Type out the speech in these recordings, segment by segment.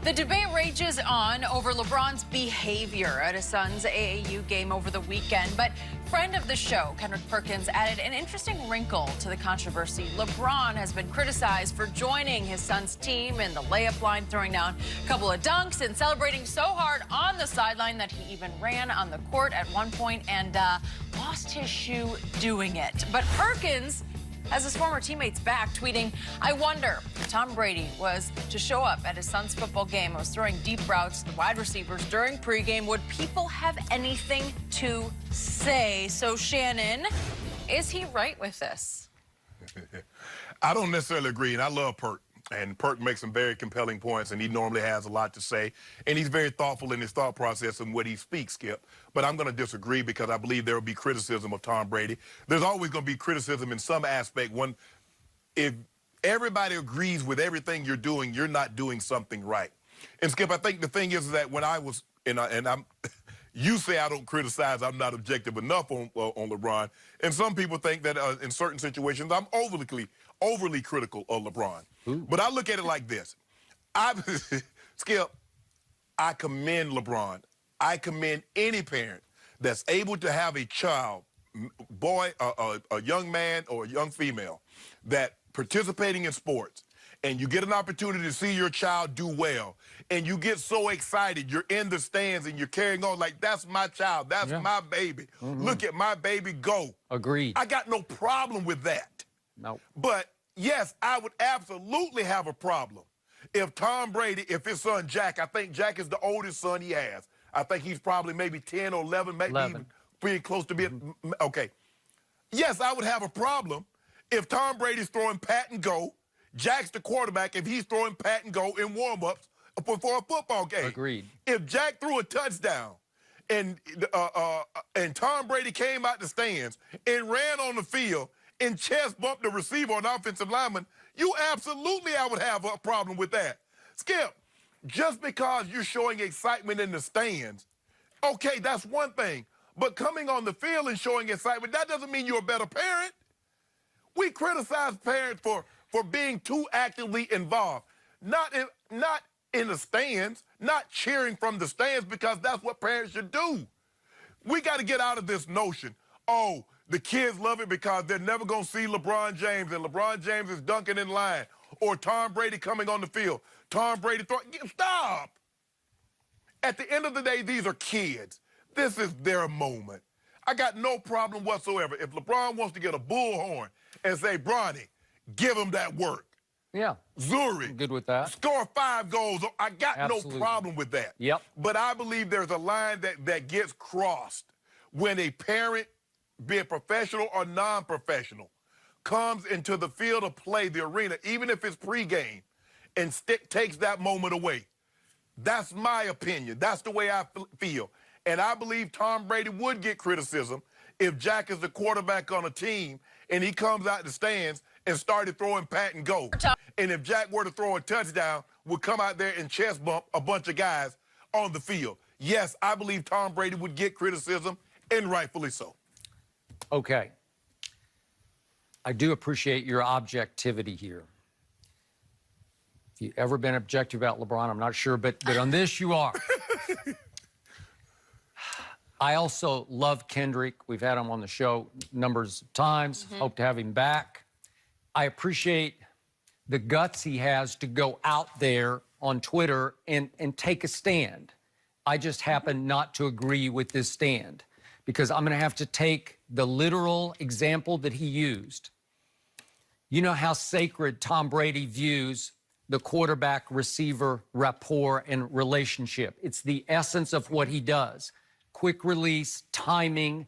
The debate rages on over LeBron's behavior at his son's AAU game over the weekend. But friend of the show, Kendrick Perkins, added an interesting wrinkle to the controversy. LeBron has been criticized for joining his son's team in the layup line, throwing down a couple of dunks and celebrating so hard on the sideline that he even ran on the court at one point and lost his shoe doing it. But Perkins has his former teammates back, tweeting, "I wonder if Tom Brady was to show up at his son's football game and was throwing deep routes to the wide receivers during pregame, would people have anything to say?" So, Shannon, is he right with this? I don't necessarily agree, and I love Perk. And Perk makes some very compelling points, and he normally has a lot to say. And he's very thoughtful in his thought process and what he speaks, Skip. But I'm going to disagree because I believe there will be criticism of Tom Brady. There's always going to be criticism in some aspect. If everybody agrees with everything you're doing, you're not doing something right. And, Skip, I think the thing is that when I was, you say I don't criticize, I'm not objective enough on LeBron. And some people think that in certain situations I'm overly critical of LeBron. Ooh. But I look at it like this. Skip, I commend LeBron. I commend any parent that's able to have a child, boy, a young man or a young female, that participating in sports, and you get an opportunity to see your child do well, and you get so excited, you're in the stands and you're carrying on like, that's my child, that's my baby. Look at my baby go. Agreed. I got no problem with that. No. But, yes, I would absolutely have a problem if Tom Brady, if his son Jack, I think Jack is the oldest son he has. I think he's probably maybe 10 or 11, maybe even pretty close to being, okay. Yes, I would have a problem if Tom Brady's throwing pat and go, Jack's the quarterback, if he's throwing pat and go in warm-ups for a football game. Agreed. If Jack threw a touchdown and Tom Brady came out the stands and ran on the field and chest bumped the receiver on offensive lineman, I would have a problem with that. Skip, just because you're showing excitement in the stands, okay, that's one thing. But coming on the field and showing excitement, that doesn't mean you're a better parent. We criticize parents for being too actively involved, not in the stands, not cheering from the stands, because that's what parents should do. We got to get out of this notion, oh, the kids love it because they're never going to see LeBron James, and LeBron James is dunking in line, or Tom Brady coming on the field. Tom Brady stop. At the end of the day, these are kids. This is their moment. I got no problem whatsoever. If LeBron wants to get a bullhorn and say, Bronny, give him that work. Yeah. Zuri, good with that. Score 5 goals. I got Absolutely. no problem with that. Yep. But I believe there's a line that gets crossed when a parent, be it professional or non-professional, comes into the field of play, the arena, even if it's pregame, and takes that moment away. That's my opinion. That's the way I feel. And I believe Tom Brady would get criticism if Jack is the quarterback on a team and he comes out the stands and started throwing pat and go. And if Jack were to throw a touchdown, would come out there and chest bump a bunch of guys on the field. Yes, I believe Tom Brady would get criticism, and rightfully so. Okay. I do appreciate your objectivity here. If you've ever been objective about LeBron, I'm not sure, but on this you are. I also love Kendrick. We've had him on the show numbers of times. Hope to have him back. I appreciate the guts he has to go out there on Twitter and take a stand. I just happen not to agree with this stand because I'm going to have to take the literal example that he used. You know how sacred Tom Brady views the quarterback-receiver rapport and relationship. It's the essence of what he does. Quick release, timing,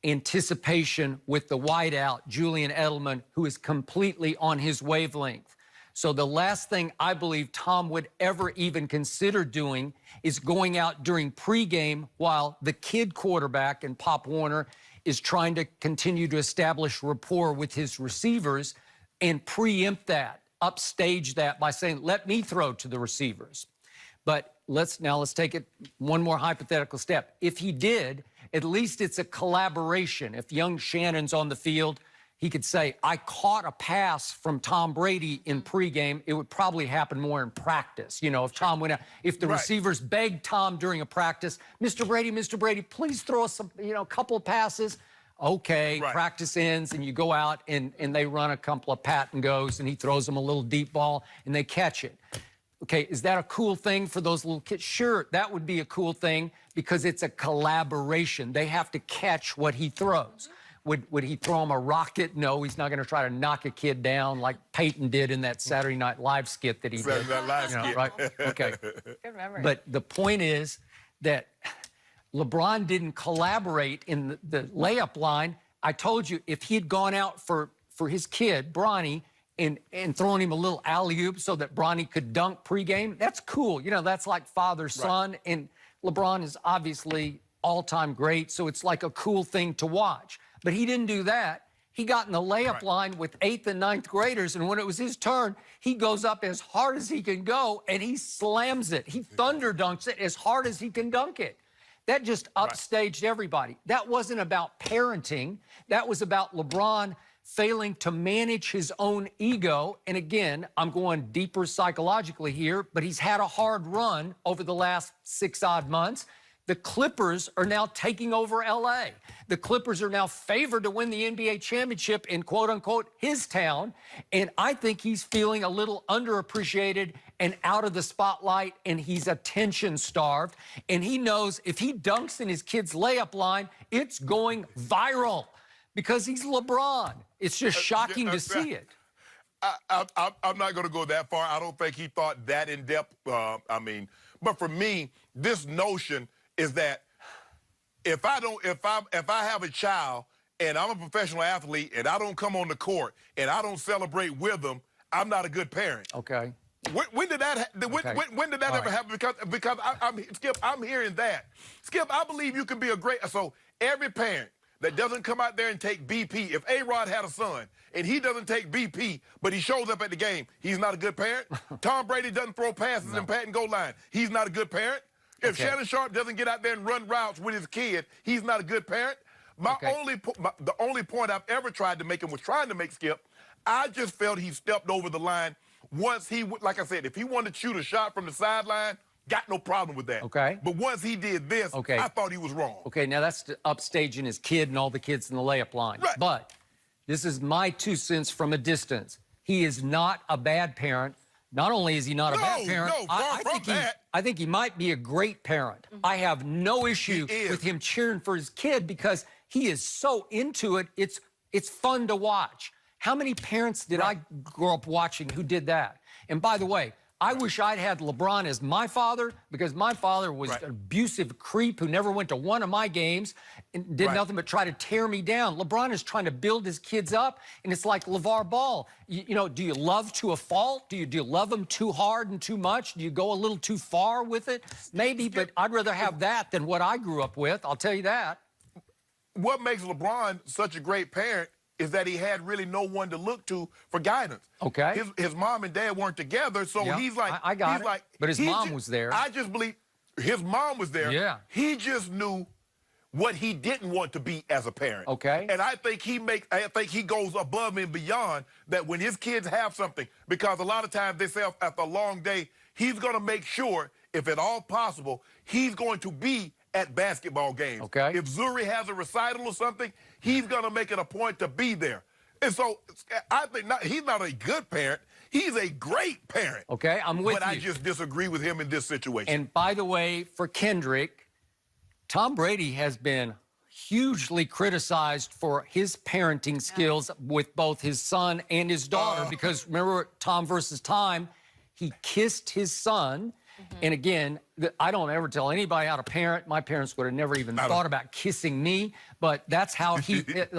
anticipation with the wideout, Julian Edelman, who is completely on his wavelength. So the last thing I believe Tom would ever even consider doing is going out during pregame while the kid quarterback and Pop Warner is trying to continue to establish rapport with his receivers and preempt that, upstage that by saying, let me throw to the receivers. But let's take it one more hypothetical step. If he did, at least it's a collaboration. If young Shannon's on the field, he could say, I caught a pass from Tom Brady in pregame. It would probably happen more in practice. You know, if Tom went out, if the receivers begged Tom during a practice, Mr. Brady, please throw us a couple of passes. Okay, practice ends, and you go out, and they run a couple of pat and goes, and he throws them a little deep ball, and they catch it. Okay, is that a cool thing for those little kids? Sure, that would be a cool thing because it's a collaboration. They have to catch what he throws. Would he throw him a rocket? No, he's not going to try to knock a kid down like Peyton did in that Saturday Night Live skit that he did. Saturday Night Live skit. Right? Okay. Good memory. But the point is that LeBron didn't collaborate in the layup line. I told you, if he'd gone out for his kid, Bronny, and throwing him a little alley-oop so that Bronny could dunk pregame, that's cool. You know, that's like father-son. And LeBron is obviously all-time great, so it's like a cool thing to watch. But he didn't do that. He got in the layup line with 8th and 9th graders, and when it was his turn, he goes up as hard as he can go, and he slams it. He thunder dunks it as hard as he can dunk it. That just upstaged everybody. That wasn't about parenting. That was about LeBron failing to manage his own ego. And again, I'm going deeper psychologically here, but he's had a hard run over the last 6-odd months. The Clippers are now taking over L.A. The Clippers are now favored to win the NBA championship in, quote-unquote, his town. And I think he's feeling a little underappreciated and out of the spotlight, and he's attention-starved. And he knows if he dunks in his kid's layup line, it's going viral because he's LeBron. It's just shocking to see it. I'm not going to go that far. I don't think he thought that in depth. But for me, this notion is that if I have a child and I'm a professional athlete and I don't come on the court and I don't celebrate with them, I'm not a good parent. Okay. When did that when did that ever happen? Because Skip, I'm hearing that. Skip, I believe you can be a great. So every parent that doesn't come out there and take BP, if A-Rod had a son and he doesn't take BP, but he shows up at the game, he's not a good parent. Tom Brady doesn't throw passes in pat and goal line, he's not a good parent. If Shannon Sharp doesn't get out there and run routes with his kid, he's not a good parent. The only point I've ever tried to make and was trying to make, Skip, I just felt he stepped over the line once he, like I said, if he wanted to shoot a shot from the sideline, got no problem with that. Okay. But once he did this, I thought he was wrong. Okay, now that's upstaging his kid and all the kids in the layup line. Right. But this is my 2 cents from a distance. He is not a bad parent. Not only is he not a bad parent, I think he might be a great parent. I have no issue with him cheering for his kid because he is so into it. It's fun to watch. How many parents did I grow up watching who did that? And by the way, I wish I'd had LeBron as my father because my father was an abusive creep who never went to one of my games and did nothing but try to tear me down. LeBron is trying to build his kids up, and it's like LeVar Ball. You know, do you love to a fault? Do you love them too hard and too much? Do you go a little too far with it? Maybe, but I'd rather have that than what I grew up with. I'll tell you that. What makes LeBron such a great parent is that he had really no one to look to for guidance. Okay. His mom and dad weren't together, so he's like, I got it. But his mom was there. I just believe his mom was there. Yeah. He just knew what he didn't want to be as a parent. Okay. And I think he goes above and beyond that when his kids have something, because a lot of times they say after a long day, he's going to make sure, if at all possible, he's going to be at basketball games. Okay. If Zuri has a recital or something, he's going to make it a point to be there. And so I think he's not a good parent. He's a great parent. Okay, I'm with you. But I just disagree with him in this situation. And by the way, for Kendrick, Tom Brady has been hugely criticized for his parenting skills with both his son and his daughter because remember Tom versus Time, he kissed his son. And again, I don't ever tell anybody how to parent. My parents would have never even thought about kissing me, but that's how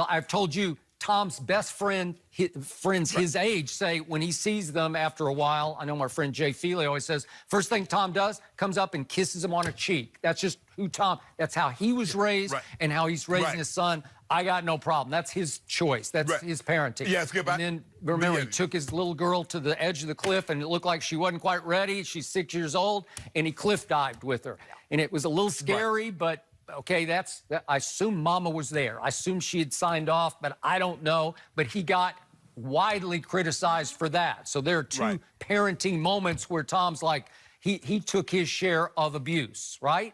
I've told you, Tom's best friends his age say when he sees them after a while, I know my friend Jay Feely always says, first thing Tom does, comes up and kisses him on a cheek. That's just who Tom, that's how he was raised and how he's raising his son. I got no problem. That's his choice. That's his parenting. Yeah, Skip, and then remember, he took his little girl to the edge of the cliff, and it looked like she wasn't quite ready. She's 6 years old, and he cliff dived with her. And it was a little scary, but okay, I assume Mama was there. I assume she had signed off, but I don't know. But he got widely criticized for that. So there are two parenting moments where Tom's like, he took his share of abuse, right?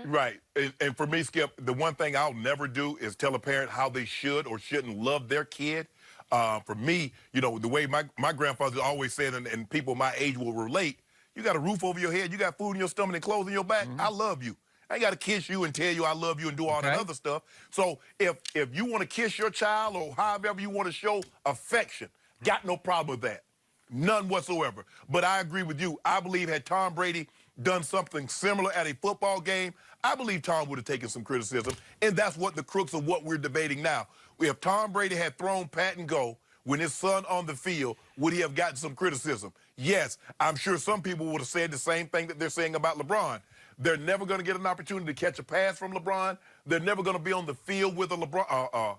Right. And for me, Skip, the one thing I'll never do is tell a parent how they should or shouldn't love their kid. For me, you know, the way my grandfather always said, and people my age will relate, you got a roof over your head, you got food in your stomach and clothes in your back, I love you. I ain't got to kiss you and tell you I love you and do all that other stuff. So if you want to kiss your child or however you want to show affection, got no problem with that. None whatsoever. But I agree with you. I believe had Tom Brady done something similar at a football game, I believe Tom would have taken some criticism. And that's what the crux of what we're debating now. If Tom Brady had thrown pat and go when his son on the field, would he have gotten some criticism? Yes, I'm sure some people would have said the same thing that they're saying about LeBron. They're never going to get an opportunity to catch a pass from LeBron. They're never going to be on the field with a LeBron,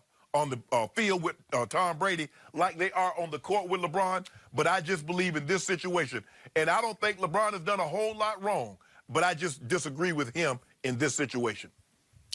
field with Tom Brady like they are on the court with LeBron. But I just believe in this situation. And I don't think LeBron has done a whole lot wrong, but I just disagree with him in this situation.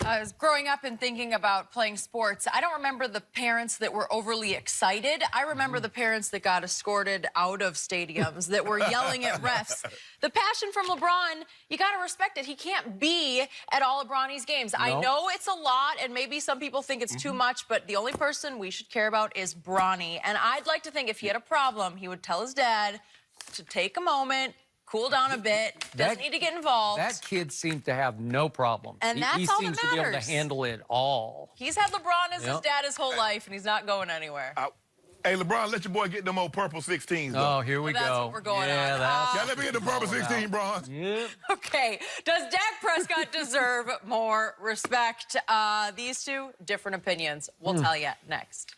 I was growing up and thinking about playing sports. I don't remember the parents that were overly excited. I remember the parents that got escorted out of stadiums, that were yelling at refs. The passion from LeBron, you got to respect it. He can't be at all of Bronny's games. I know it's a lot, and maybe some people think it's too much, but the only person we should care about is Bronny. And I'd like to think if he had a problem, he would tell his dad to take a moment, cool down a bit, doesn't need to get involved. That kid seems to have no problem. And he that's all that seems to be able to handle it all. He's had LeBron as his dad his whole life, and he's not going anywhere. Hey, LeBron, let your boy get them old purple 16s, though. Oh, here we go. That's what we're going on. Yeah, let me get the purple 16, Bron. Yep. Okay, does Dak Prescott deserve more respect? These two, different opinions. We'll tell you next.